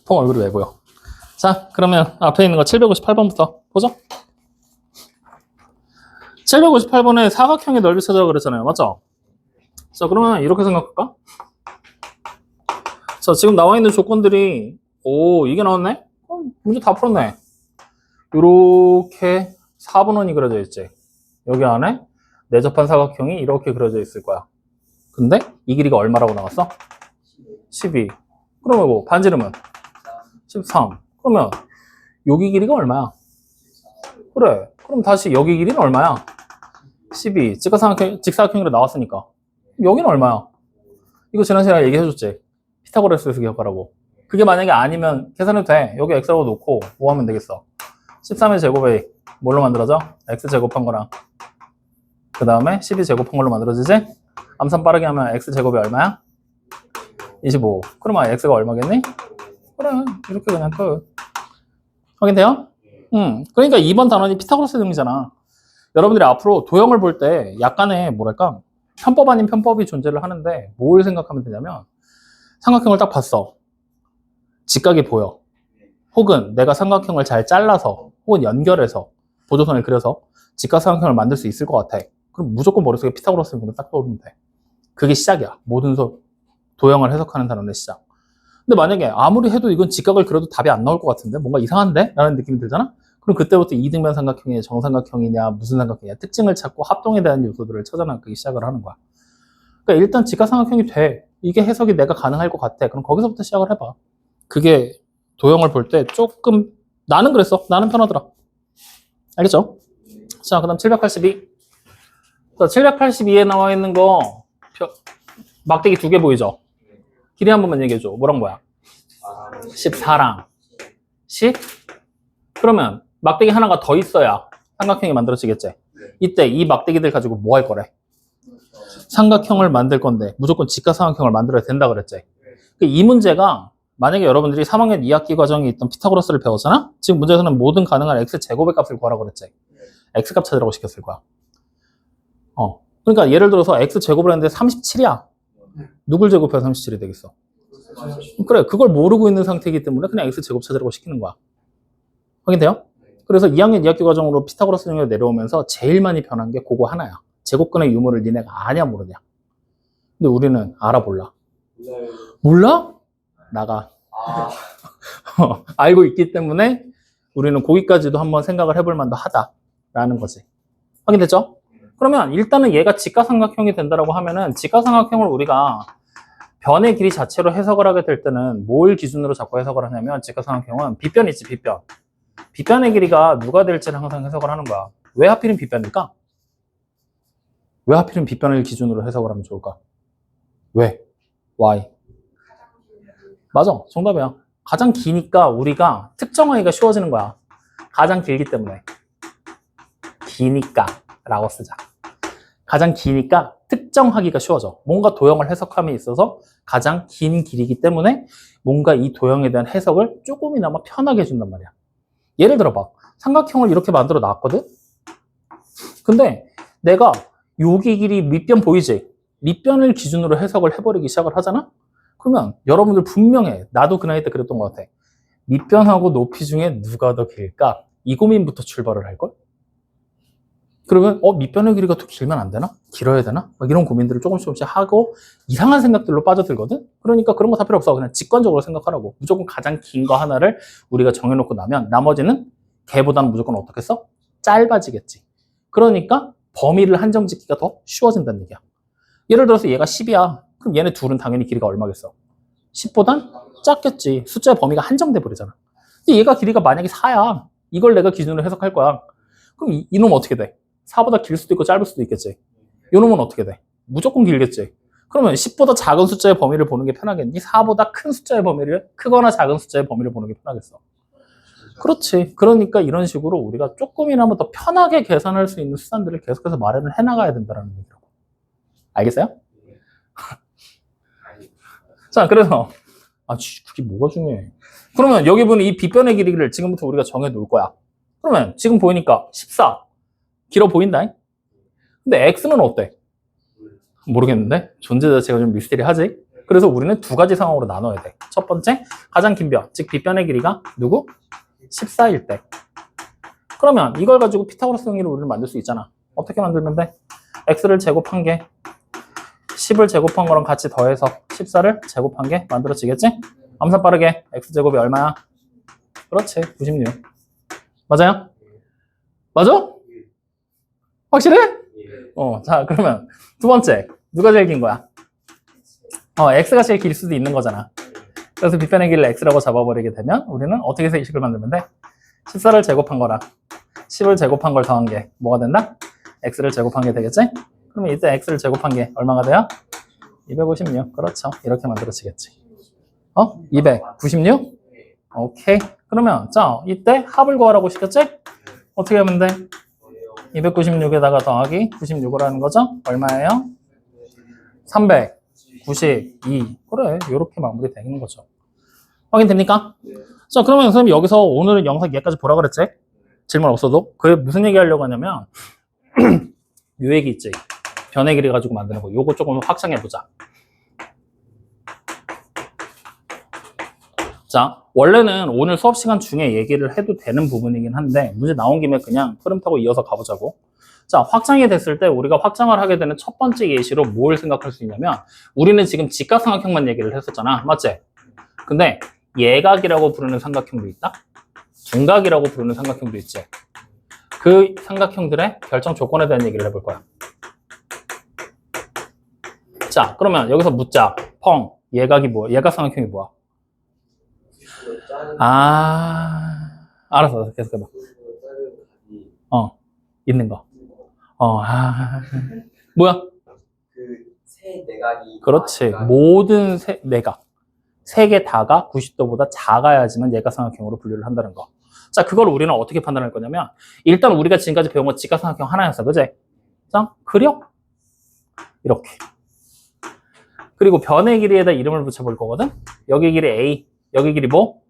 펑 얼굴이 왜 보여? 자, 그러면 앞에 있는 거 758번부터 보죠. 758번에 사각형의 넓이 찾으라고 그랬잖아요. 맞죠? 자, 그러면 이렇게 생각할까? 자, 지금 나와 있는 조건들이, 오, 이게 나왔네? 문제 다 풀었네. 요렇게 4분원이 그려져 있지. 여기 안에 내접한 사각형이 이렇게 그려져 있을 거야. 근데 이 길이가 얼마라고 나왔어? 12. 그러면 뭐 반지름은 13. 그러면 여기 길이가 얼마야? 그래. 그럼 다시 여기 길이는 얼마야? 12. 직사각형으로 나왔으니까. 여기는 얼마야? 이거 지난 시간에 얘기해줬지. 피타고라스에서 기억하라고. 그게 만약에 아니면 계산해도 돼. 여기 x라고 놓고 뭐 하면 되겠어? 13의 제곱이 뭘로 만들어져? x 제곱한 거랑 그 다음에 12 제곱한 걸로 만들어지지? 암산 빠르게 하면 x 제곱이 얼마야? 25. 그러면 x가 얼마겠니? 그래. 이렇게 그냥 끝. 확인돼요? 그러니까 2번 단원이 피타고라스 등이잖아. 여러분들이 앞으로 도형을 볼 때 약간의 뭐랄까 편법 아닌 편법이 존재를 하는데 뭘 생각하면 되냐면 삼각형을 딱 봤어. 직각이 보여. 혹은 내가 삼각형을 잘 잘라서 혹은 연결해서 보조선을 그려서 직각삼각형을 만들 수 있을 것 같아. 그럼 무조건 머릿속에 피타고라스 등을 딱 떠오르면 돼. 그게 시작이야. 모든 도형을 해석하는 단원의 시작. 근데 만약에 아무리 해도 이건 직각을 그려도 답이 안 나올 것 같은데 뭔가 이상한데? 라는 느낌이 들잖아? 그럼 그때부터 이등변 삼각형이냐 정삼각형이냐 무슨 삼각형이냐 특징을 찾고 합동에 대한 요소들을 찾아나가기 시작을 하는 거야. 그러니까 일단 직각삼각형이 돼. 이게 해석이 내가 가능할 것 같아. 그럼 거기서부터 시작을 해봐. 그게 도형을 볼 때 조금 나는 그랬어. 나는 편하더라. 알겠죠? 자, 그 다음 782. 자, 782에 나와 있는 거 막대기 2개 보이죠? 길이 한 번만 얘기해줘. 뭐랑 뭐야? 14랑 10? 그러면 막대기 하나가 더 있어야 삼각형이 만들어지겠지? 이때 이 막대기들 가지고 뭐 할 거래? 삼각형을 만들 건데 무조건 직각삼각형을 만들어야 된다 그랬지? 이 문제가 만약에 여러분들이 3학년 2학기 과정에 있던 피타고라스를 배웠잖아? 지금 문제에서는 모든 가능한 x제곱의 값을 구하라고 그랬지? x값 찾으라고 시켰을 거야. 그러니까 예를 들어서 x제곱을 했는데 37이야. 누굴 제곱해야 37이 되겠어? 그래, 그걸 모르고 있는 상태이기 때문에 그냥 x제곱 찾으라고 시키는 거야. 확인돼요? 그래서 2학년 2학기 과정으로 피타고라스 정리가 내려오면서 제일 많이 변한 게 그거 하나야. 제곱근의 유무를 니네가 아냐 모르냐. 근데 우리는 알아 몰라? 몰라? 나가. 알고 있기 때문에 우리는 거기까지도 한번 생각을 해볼 만도 하다라는 거지. 확인됐죠? 그러면 일단은 얘가 직각삼각형이 된다라고 하면은 직각삼각형을 우리가 변의 길이 자체로 해석을 하게 될 때는 뭘 기준으로 자꾸 해석을 하냐면 직각삼각형은 빗변 있지, 빗변. 빗변의 길이가 누가 될지를 항상 해석을 하는 거야. 왜 하필은 빗변일까? 왜 하필은 빗변을 기준으로 해석을 하면 좋을까? 왜? Why? 맞아, 정답이야. 가장 기니까 우리가 특정하기가 쉬워지는 거야. 가장 길기 때문에. 기니까 라고 쓰자. 가장 기니까 특정하기가 쉬워져. 뭔가 도형을 해석함에 있어서 가장 긴 길이기 때문에 뭔가 이 도형에 대한 해석을 조금이나마 편하게 해준단 말이야. 예를 들어봐. 삼각형을 이렇게 만들어 놨거든? 근데 내가 여기 길이 밑변 보이지? 밑변을 기준으로 해석을 해버리기 시작을 하잖아? 그러면 여러분들 분명해. 나도 그 나이 때 그랬던 것 같아. 밑변하고 높이 중에 누가 더 길까? 이 고민부터 출발을 할걸? 그러면 밑변의 길이가 더 길면 안 되나? 길어야 되나? 막 이런 고민들을 조금씩 하고 이상한 생각들로 빠져들거든? 그러니까 그런 거 다 필요 없어. 그냥 직관적으로 생각하라고. 무조건 가장 긴 거 하나를 우리가 정해놓고 나면 나머지는 걔보다는 무조건 어떻겠어? 짧아지겠지. 그러니까 범위를 한정 짓기가 더 쉬워진다는 얘기야. 예를 들어서 얘가 10이야. 그럼 얘네 둘은 당연히 길이가 얼마겠어? 10보단 작겠지. 숫자의 범위가 한정돼 버리잖아. 근데 얘가 길이가 만약에 4야. 이걸 내가 기준으로 해석할 거야. 그럼 이놈 어떻게 돼? 4보다 길 수도 있고 짧을 수도 있겠지. 이놈은 어떻게 돼? 무조건 길겠지. 그러면 10보다 작은 숫자의 범위를 보는 게 편하겠니? 4보다 큰 숫자의 범위를, 크거나 작은 숫자의 범위를 보는 게 편하겠어. 그렇지. 그러니까 이런 식으로 우리가 조금이나마 더 편하게 계산할 수 있는 수단들을 계속해서 마련을 해나가야 된다는 얘기라고. 알겠어요? 자, 그래서 그게 뭐가 중요해? 그러면 여기 보는 이 빗변의 길이를 지금부터 우리가 정해 놓을 거야. 그러면 지금 보이니까 14 길어 보인다. 근데 x는 어때? 모르겠는데 존재 자체가 좀 미스테리하지? 그래서 우리는 두 가지 상황으로 나눠야 돼. 첫 번째, 가장 긴 변, 즉 빗변의 길이가 누구? 14일 때. 그러면 이걸 가지고 피타고라스 정리를 우리는 만들 수 있잖아. 어떻게 만들면 돼? x를 제곱한 게 10을 제곱한 거랑 같이 더해서 14를 제곱한 게 만들어지겠지? 암산 빠르게 x제곱이 얼마야? 그렇지, 96. 맞아요? 맞아? 확실해? 자, 그러면 두 번째, 누가 제일 긴 거야? x가 제일 길 수도 있는 거잖아. 그래서 빗변의 길이를 x라고 잡아버리게 되면 우리는 어떻게 해서 이 식을 만들면 돼? 14를 제곱한 거랑 10을 제곱한 걸 더한 게 뭐가 된다? x를 제곱한 게 되겠지? 그러면 이때 x를 제곱한 게 얼마가 돼요? 256. 그렇죠. 이렇게 만들어지겠지. 296? 오케이. 그러면 자, 이때 합을 구하라고 시켰지? 어떻게 하면 돼? 296에다가 더하기 96을 하는 거죠? 얼마예요? 392. 그래, 이렇게 마무리 되는 거죠. 확인됩니까? 자, 그러면 선생님 여기서 오늘은 영상 여기까지 보라 그랬지? 질문 없어도? 그게 무슨 얘기 하려고 하냐면 요 얘기 있지? 변의 길이 가지고 만드는 거. 요거 조금 확장해보자. 자, 원래는 오늘 수업 시간 중에 얘기를 해도 되는 부분이긴 한데 문제 나온 김에 그냥 흐름 타고 이어서 가보자고. 자, 확장이 됐을 때 우리가 확장을 하게 되는 첫 번째 예시로 뭘 생각할 수 있냐면 우리는 지금 직각삼각형만 얘기를 했었잖아. 맞지? 근데 예각이라고 부르는 삼각형도 있다? 둔각이라고 부르는 삼각형도 있지. 그 삼각형들의 결정 조건에 대한 얘기를 해볼 거야. 자, 그러면 여기서 묻자. 펑. 예각이 뭐야? 예각 삼각형이 뭐야? 알았어. 계속 해봐. 있는 거. 뭐야? 세 내각이. 그렇지. 모든 내각. 세 개 다가 90도보다 작아야지만 예각 삼각형으로 분류를 한다는 거. 자, 그걸 우리는 어떻게 판단할 거냐면 일단 우리가 지금까지 배운 건 직각 삼각형 하나였어. 그지? 자, 그려? 이렇게. 그리고 변의 길이에다 이름을 붙여볼 거거든? 여기 길이 A, 여기 길이 뭐?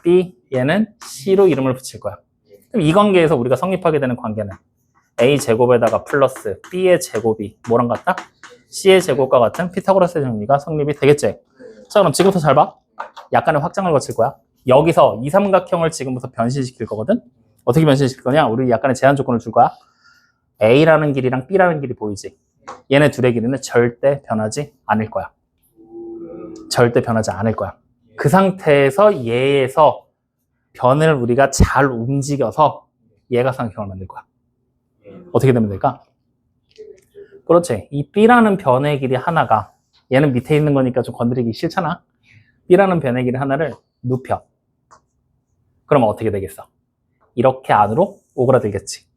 B, 얘는 C로 이름을 붙일 거야. 그럼 이 관계에서 우리가 성립하게 되는 관계는 A 제곱에다가 플러스 B의 제곱이 뭐랑 같다? C의 제곱과 같은 피타고라스 정리가 성립이 되겠지? 자, 그럼 지금부터 잘 봐. 약간의 확장을 거칠 거야. 여기서 이 삼각형을 지금부터 변신시킬 거거든? 어떻게 변신시킬 거냐? 우리 약간의 제한 조건을 줄 거야. A라는 길이랑 B라는 길이 보이지? 얘네 둘의 길이는 절대 변하지 않을 거야. 절대 변하지 않을 거야. 그 상태에서 얘에서 변을 우리가 잘 움직여서 얘가 삼각형을 만들 거야. 어떻게 되면 될까? 그렇지. 이 B라는 변의 길이 하나가 얘는 밑에 있는 거니까 좀 건드리기 싫잖아. B라는 변의 길이 하나를 눕혀. 그러면 어떻게 되겠어? 이렇게 안으로 오그라들겠지.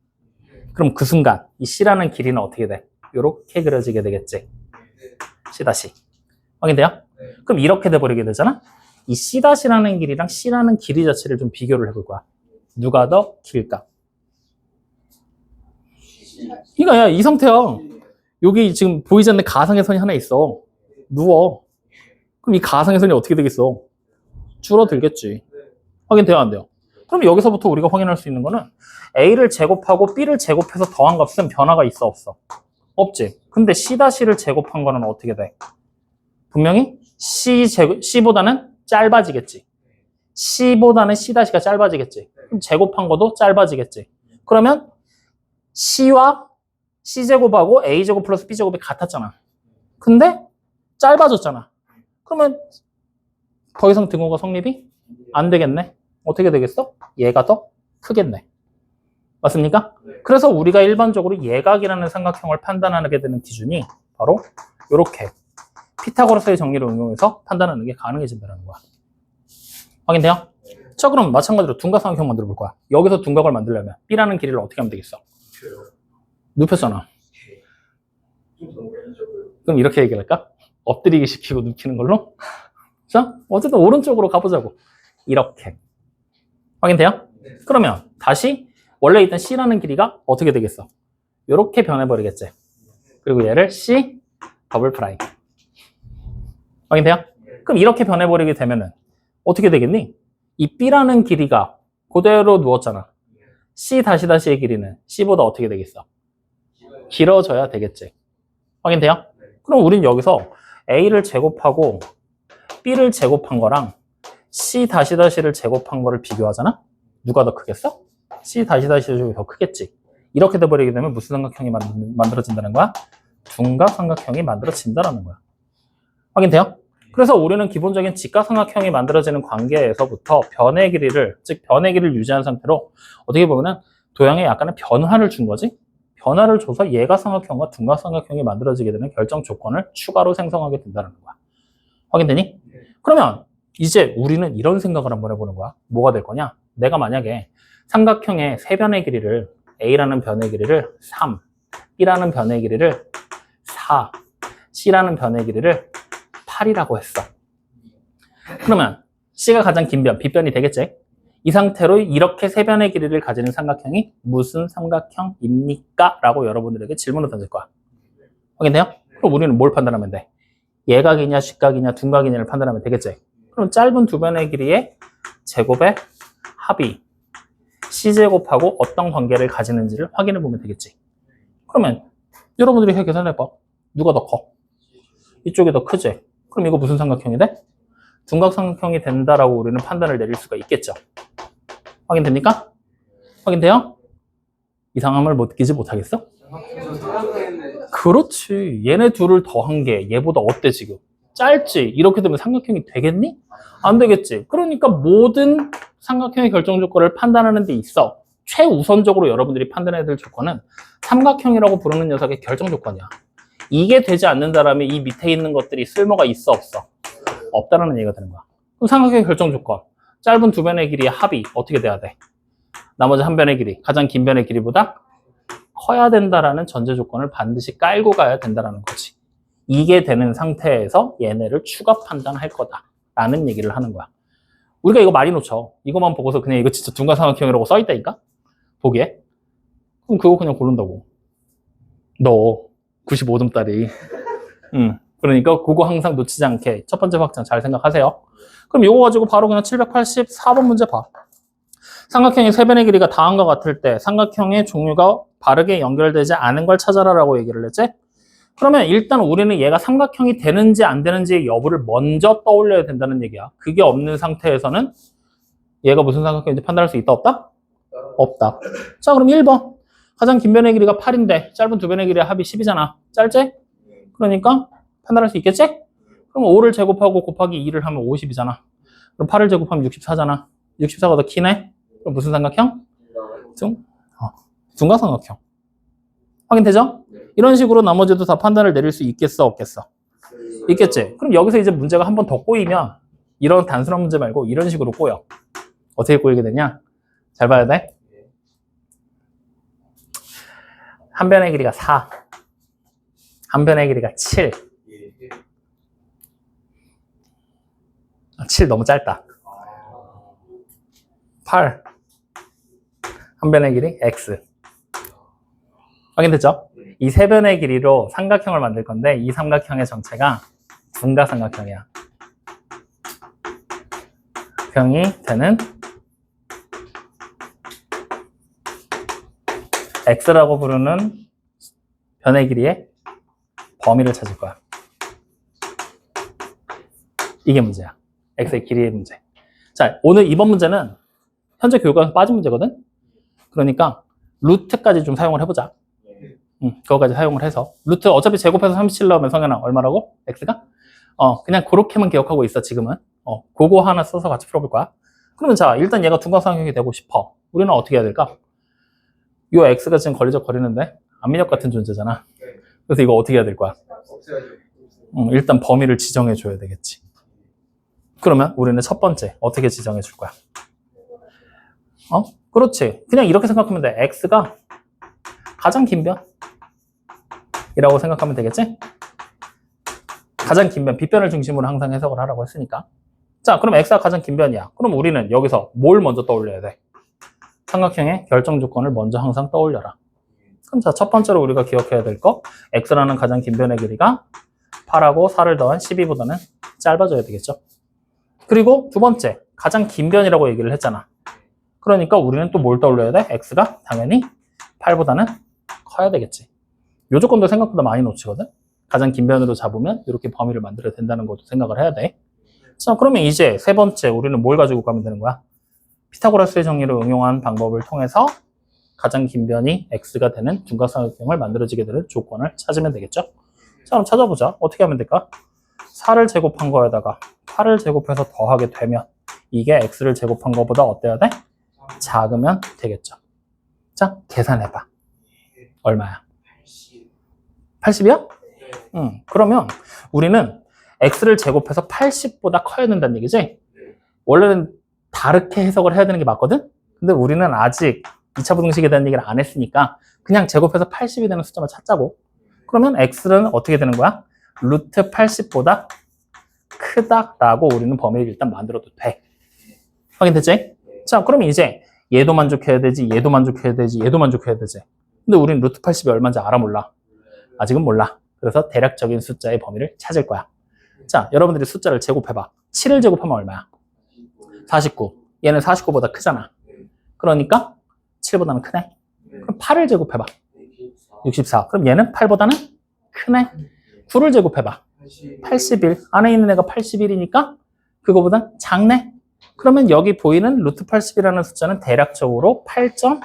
그럼 그 순간 이 C라는 길이는 어떻게 돼? 이렇게 그려지게 되겠지. C-. 확인돼요? 그럼 이렇게 돼버리게 되잖아? 이 C-라는 길이랑 C라는 길이 자체를 좀 비교를 해볼 거야. 누가 더 길까? 그러니까 야, 이 상태야. 여기 지금 보이지 않는 가상의 선이 하나 있어. 누워. 그럼 이 가상의 선이 어떻게 되겠어? 줄어들겠지. 확인돼요, 안 돼요? 그럼 여기서부터 우리가 확인할 수 있는 거는 A를 제곱하고 B를 제곱해서 더한 값은 변화가 있어, 없어? 없지. 근데 C-를 제곱한 거는 어떻게 돼? 분명히 C보다는 짧아지겠지. C보다는 C-가 짧아지겠지. 그럼 제곱한 것도 짧아지겠지. 그러면 C와 C제곱하고 A제곱 플러스 B제곱이 같았잖아. 근데 짧아졌잖아. 그러면 더 이상 등호가 성립이 안 되겠네. 어떻게 되겠어? 얘가 더 크겠네. 맞습니까? 그래서 우리가 일반적으로 예각이라는 삼각형을 판단하게 되는 기준이 바로 이렇게 피타고라스의 정리를 응용해서 판단하는 게 가능해진다는 거야. 확인돼요? 자, 그럼 마찬가지로 둔각 삼각형 만들어 볼 거야. 여기서 둔각을 만들려면 B라는 길이를 어떻게 하면 되겠어? 눕혔잖아. 그럼 이렇게 얘기할까? 엎드리기 시키고 눕히는 걸로? 자, 어쨌든 오른쪽으로 가보자고. 이렇게. 확인돼요? 그러면 다시 원래 있던 C라는 길이가 어떻게 되겠어? 이렇게 변해버리겠지. 그리고 얘를 C 더블 프라임. 확인돼요? 그럼 이렇게 변해버리게 되면은 어떻게 되겠니? 이 B라는 길이가 그대로 누웠잖아. C-의 길이는 C보다 어떻게 되겠어? 길어져야 되겠지. 확인돼요? 그럼 우린 여기서 A를 제곱하고 B를 제곱한 거랑 C 다시 다시를 제곱한 거를 비교하잖아? 누가 더 크겠어? C 다시 다시가 더 크겠지. 이렇게 돼버리게 되면 무슨 삼각형이 만들어진다는 거야? 둔각 삼각형이 만들어진다는 거야. 확인돼요? 그래서 우리는 기본적인 직각삼각형이 만들어지는 관계에서부터 변의 길이를, 즉 변의 길이를 유지한 상태로 어떻게 보면은 도형에 약간의 변화를 준 거지? 변화를 줘서 예가삼각형과 둔각삼각형이 만들어지게 되는 결정 조건을 추가로 생성하게 된다는 거야. 확인되니? 그러면 이제 우리는 이런 생각을 한번 해보는 거야. 뭐가 될 거냐? 내가 만약에 삼각형의 세 변의 길이를 A라는 변의 길이를 3, B라는 변의 길이를 4, C라는 변의 길이를 8이라고 했어. 그러면 C가 가장 긴 변, B변이 되겠지? 이 상태로 이렇게 세 변의 길이를 가지는 삼각형이 무슨 삼각형입니까? 라고 여러분들에게 질문을 던질 거야. 확인돼요? 그럼 우리는 뭘 판단하면 돼? 예각이냐, 직각이냐, 둔각이냐를 판단하면 되겠지? 그럼 짧은 두 변의 길이의 제곱의 합이 C제곱하고 어떤 관계를 가지는지를 확인해 보면 되겠지? 그러면 여러분들이 계산해봐. 누가 더 커? 이쪽이 더 크지? 그럼 이거 무슨 삼각형이 돼? 둔각삼각형이 된다라고 우리는 판단을 내릴 수가 있겠죠. 확인됩니까? 확인돼요? 이상함을 느끼지 못하겠어? 그렇지. 얘네 둘을 더한 게 얘보다 어때 지금? 짧지? 이렇게 되면 삼각형이 되겠니? 안 되겠지. 그러니까 모든 삼각형의 결정 조건을 판단하는 데 있어 최우선적으로 여러분들이 판단해야 될 조건은 삼각형이라고 부르는 녀석의 결정 조건이야. 이게 되지 않는다라면 이 밑에 있는 것들이 쓸모가 있어 없어? 없다라는 얘기가 되는 거야. 그럼 삼각형의 결정 조건, 짧은 두 변의 길이의 합이 어떻게 돼야 돼? 나머지 한 변의 길이, 가장 긴 변의 길이보다 커야 된다라는 전제 조건을 반드시 깔고 가야 된다라는 거지. 이게 되는 상태에서 얘네를 추가 판단할 거다라는 얘기를 하는 거야. 우리가 이거 많이 놓쳐. 이거만 보고서 그냥 이거 진짜 둔각삼각형이라고 써있다니까? 보기에. 그럼 그거 그냥 고른다고. 너 95점짜리. 그러니까 그거 항상 놓치지 않게 첫 번째 확장 잘 생각하세요. 그럼 이거 가지고 바로 그냥 784번 문제 봐. 삼각형의 세 변의 길이가 다음과 같을 때 삼각형의 종류가 바르게 연결되지 않은 걸 찾아라라고 얘기를 했지? 그러면 일단 우리는 얘가 삼각형이 되는지 안 되는지의 여부를 먼저 떠올려야 된다는 얘기야. 그게 없는 상태에서는 얘가 무슨 삼각형인지 판단할 수 있다 없다? 없다. 자, 그럼 1번. 가장 긴 변의 길이가 8인데 짧은 두 변의 길이의 합이 10이잖아. 짧지? 그러니까 판단할 수 있겠지? 그럼 5를 제곱하고 곱하기 2를 하면 50이잖아. 그럼 8을 제곱하면 64잖아. 64가 더 기네? 그럼 무슨 삼각형? 둔각삼각형. 확인되죠? 이런 식으로 나머지도 다 판단을 내릴 수 있겠어 없겠어? 있겠지? 그럼 여기서 이제 문제가 한 번 더 꼬이면 이런 단순한 문제 말고 이런 식으로 꼬여. 어떻게 꼬이게 되냐? 잘 봐야 돼. 한 변의 길이가 4, 한 변의 길이가 7. 7 너무 짧다. 8, 한 변의 길이 X. 확인됐죠? 이 세 변의 길이로 삼각형을 만들 건데 이 삼각형의 정체가 둔각삼각형이야. 형이 되는 X라고 부르는 변의 길이의 범위를 찾을 거야. 이게 문제야. X의 길이의 문제. 자, 오늘 이번 문제는 현재 교육과에서 빠진 문제거든? 그러니까 루트까지 좀 사용을 해보자. 그거까지 사용을 해서 루트 어차피 제곱해서 37 넣으면 성현아 얼마라고? X가? 그냥 그렇게만 기억하고 있어 지금은. 그거 하나 써서 같이 풀어볼 거야. 그러면 자, 일단 얘가 둔각삼각형이 되고 싶어. 우리는 어떻게 해야 될까? 요 X가 지금 걸리적거리는데 안민혁 같은 존재잖아. 그래서 이거 어떻게 해야 될 거야? 일단 범위를 지정해 줘야 되겠지. 그러면 우리는 첫 번째 어떻게 지정해 줄 거야? 그렇지. 그냥 이렇게 생각하면 돼. X가 가장 긴 변이라고 생각하면 되겠지? 가장 긴 변, B변을 중심으로 항상 해석을 하라고 했으니까. 자, 그럼 X가 가장 긴 변이야. 그럼 우리는 여기서 뭘 먼저 떠올려야 돼? 삼각형의 결정 조건을 먼저 항상 떠올려라. 그럼 자, 첫 번째로 우리가 기억해야 될 거, X라는 가장 긴 변의 길이가 8하고 4를 더한 12보다는 짧아져야 되겠죠. 그리고 두 번째, 가장 긴 변이라고 얘기를 했잖아. 그러니까 우리는 또 뭘 떠올려야 돼? X가 당연히 8보다는 커야 되겠지. 요 조건도 생각보다 많이 놓치거든? 가장 긴 변으로 잡으면 이렇게 범위를 만들어야 된다는 것도 생각을 해야 돼. 자, 그러면 이제 세 번째 우리는 뭘 가지고 가면 되는 거야? 피타고라스의 정리를 응용한 방법을 통해서 가장 긴 변이 x가 되는 둔각삼각형을 만들어지게 되는 조건을 찾으면 되겠죠? 자, 그럼 찾아보자. 어떻게 하면 될까? 4를 제곱한 거에다가 8을 제곱해서 더하게 되면 이게 x를 제곱한 거보다 어때야 돼? 작으면 되겠죠. 자, 계산해봐. 얼마야? 80이야? 응. 그러면 우리는 x를 제곱해서 80보다 커야 된다는 얘기지? 원래는 다르게 해석을 해야 되는 게 맞거든? 근데 우리는 아직 2차 부등식에 대한 얘기를 안 했으니까 그냥 제곱해서 80이 되는 숫자만 찾자고. 그러면 x는 어떻게 되는 거야? 루트 80보다 크다라고 우리는 범위를 일단 만들어도 돼. 확인됐지? 자, 그럼 이제 얘도 만족해야 되지, 얘도 만족해야 되지, 얘도 만족해야 되지. 근데 우리는 루트 80이 얼마인지 알아, 몰라? 아직은 몰라. 그래서 대략적인 숫자의 범위를 찾을 거야. 자, 여러분들이 숫자를 제곱해봐. 7을 제곱하면 얼마야? 49. 얘는 49보다 크잖아. 그러니까 7보다는 크네. 그럼 8을 제곱해봐. 64. 그럼 얘는 8보다는 크네. 9를 제곱해봐. 81. 안에 있는 애가 81이니까 그거보단 작네. 그러면 여기 보이는 루트 80이라는 숫자는 대략적으로 8점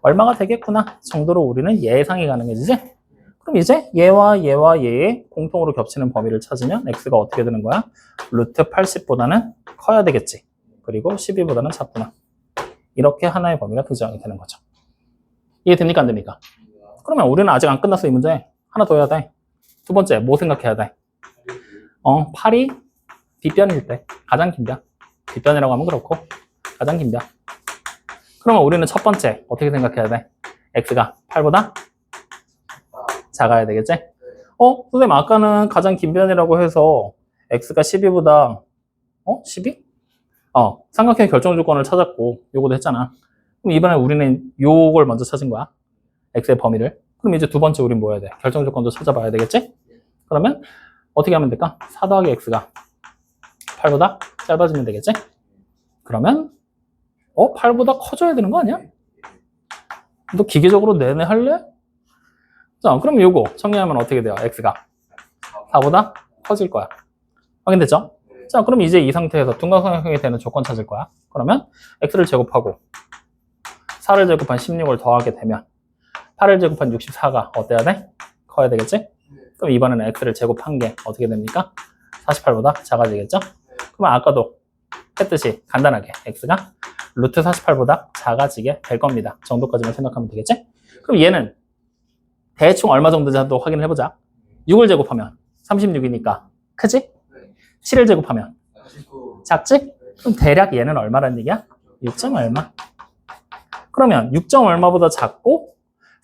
얼마가 되겠구나 정도로 우리는 예상이 가능해지지? 그럼 이제 얘와 얘와 얘의 공통으로 겹치는 범위를 찾으면 x가 어떻게 되는 거야? 루트 80보다는 커야 되겠지. 그리고 12보다는 작구나. 이렇게 하나의 범위가 등장하게 되는 거죠. 이해됩니까? 안 됩니까? 그러면 우리는 아직 안 끝났어, 이 문제. 하나 더 해야 돼. 두 번째, 뭐 생각해야 돼? 8이 빗변일 때 가장 긴 변. 빗변이라고 하면 그렇고 가장 긴 변. 그러면 우리는 첫 번째 어떻게 생각해야 돼? x가 8보다 작아야 되겠지? 선생님 아까는 가장 긴 변이라고 해서 x가 12보다 12? 삼각형의 결정 조건을 찾았고 요거도 했잖아. 그럼 이번에 우리는 요걸 먼저 찾은 거야. x의 범위를. 그럼 이제 두 번째 우린 뭐 해야 돼? 결정 조건도 찾아봐야 되겠지? 그러면 어떻게 하면 될까? 4 더하기 x가 8보다 짧아지면 되겠지? 그러면 8보다 커져야 되는 거 아니야? 너 기계적으로 내내 할래? 자, 그럼 요거 정리하면 어떻게 돼요? x가 4보다 커질 거야. 확인됐죠? 자, 그럼 이제 이 상태에서 둔각삼각형이 되는 조건 찾을 거야. 그러면 x를 제곱하고 4를 제곱한 16을 더하게 되면 8을 제곱한 64가 어때야 돼? 커야 되겠지? 그럼 이번에는 x를 제곱한 게 어떻게 됩니까? 48보다 작아지겠죠? 그럼 아까도 했듯이 간단하게 x가 루트 48보다 작아지게 될 겁니다. 정도까지만 생각하면 되겠지? 그럼 얘는 대충 얼마 정도인지 한번 확인을 해보자. 6을 제곱하면 36이니까 크지? 7을 제곱하면 작지? 그럼 대략 얘는 얼마란 얘기야? 6점 얼마? 그러면 6점 얼마보다 작고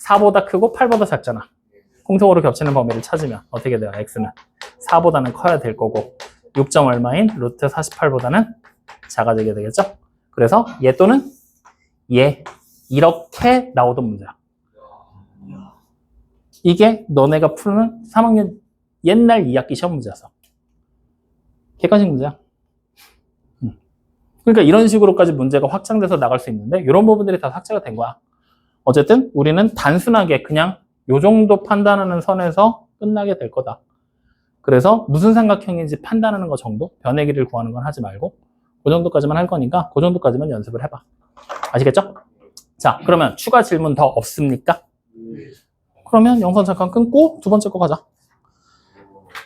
4보다 크고 8보다 작잖아. 공통으로 겹치는 범위를 찾으면 어떻게 돼요? x는 4보다는 커야 될 거고 6점 얼마인 루트 48보다는 작아지게 되겠죠? 그래서 얘 또는 얘 이렇게 나오던 문제야. 이게 너네가 푸는 3학년 옛날 2학기 시험 문제였어. 객관식 문제야. 그러니까 이런 식으로까지 문제가 확장돼서 나갈 수 있는데 이런 부분들이 다 삭제가 된 거야. 어쨌든 우리는 단순하게 그냥 요 정도 판단하는 선에서 끝나게 될 거다. 그래서 무슨 삼각형인지 판단하는 거 정도? 변의 길이를 구하는 건 하지 말고 그 정도까지만 할 거니까 그 정도까지만 연습을 해봐. 아시겠죠? 자, 그러면 추가 질문 더 없습니까? 그러면 영상 잠깐 끊고 두 번째 거 가자.